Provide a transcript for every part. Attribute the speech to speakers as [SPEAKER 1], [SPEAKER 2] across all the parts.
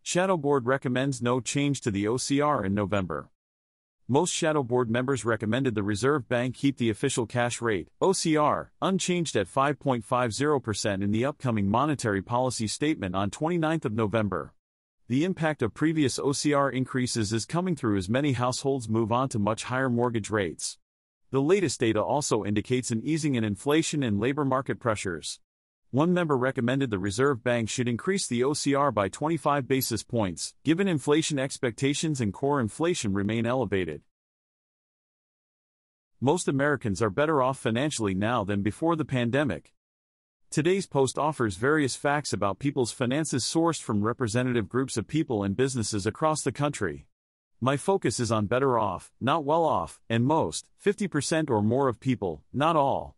[SPEAKER 1] Shadow Board recommends no change to the OCR in November. Most Shadow Board members recommended the Reserve Bank keep the official cash rate, OCR, unchanged at 5.50% in the upcoming monetary policy statement on 29 November. The impact of previous OCR increases is coming through as many households move on to much higher mortgage rates. The latest data also indicates an easing in inflation and labor market pressures. One member recommended the Reserve Bank should increase the OCR by 25 basis points, given inflation expectations and core inflation remain elevated. Most Americans are better off financially now than before the pandemic. Today's post offers various facts about people's finances sourced from representative groups of people and businesses across the country. My focus is on better off, not well off, and most, 50% or more of people, not all.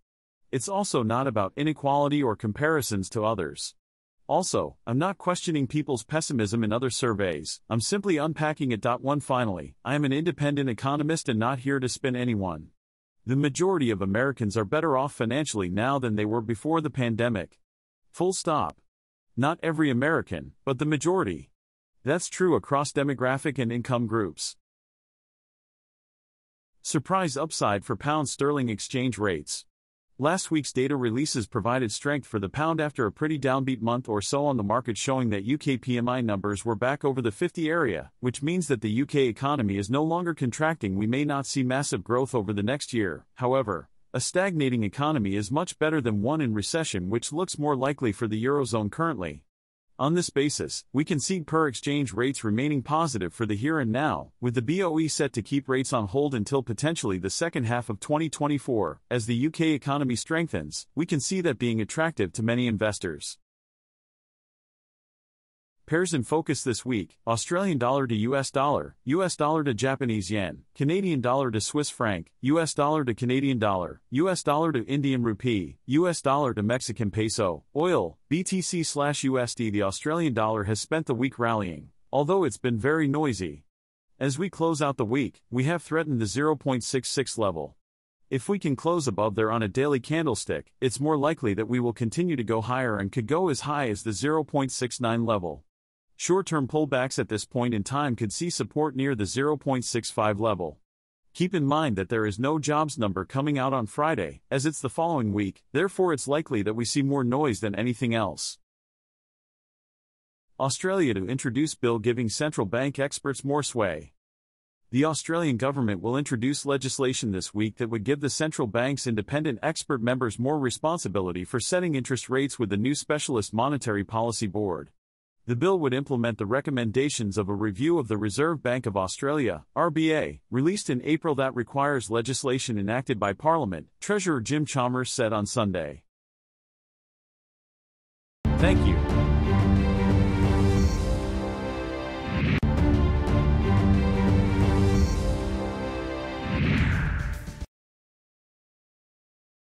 [SPEAKER 1] It's also not about inequality or comparisons to others. Also, I'm not questioning people's pessimism in other surveys, I'm simply unpacking it. Finally, I am an independent economist and not here to spin anyone. The majority of Americans are better off financially now than they were before the pandemic. Full stop. Not every American, but the majority. That's true across demographic and income groups. Surprise upside for pound-sterling exchange rates. Last week's data releases provided strength for the pound after a pretty downbeat month or so on the market, showing that UK PMI numbers were back over the 50 area, which means that the UK economy is no longer contracting. We may not see massive growth over the next year, however. A stagnating economy is much better than one in recession, which looks more likely for the Eurozone currently. On this basis, we can see per exchange rates remaining positive for the here and now, with the BOE set to keep rates on hold until potentially the second half of 2024. As the UK economy strengthens, we can see that being attractive to many investors. Pairs in focus this week: Australian dollar to US dollar to Japanese yen, Canadian dollar to Swiss franc, US dollar to Canadian dollar, US dollar to Indian rupee, US dollar to Mexican peso, oil, BTC/USD. The Australian dollar has spent the week rallying, although it's been very noisy. As we close out the week, we have threatened the 0.66 level. If we can close above there on a daily candlestick, it's more likely that we will continue to go higher and could go as high as the 0.69 level. Short-term pullbacks at this point in time could see support near the 0.65 level. Keep in mind that there is no jobs number coming out on Friday, as it's the following week, therefore it's likely that we see more noise than anything else. Australia to introduce bill giving central bank experts more sway. The Australian government will introduce legislation this week that would give the central bank's independent expert members more responsibility for setting interest rates with the new Specialist Monetary Policy Board. The bill would implement the recommendations of a review of the Reserve Bank of Australia, RBA, released in April that requires legislation enacted by Parliament, Treasurer Jim Chalmers said on Sunday. Thank you.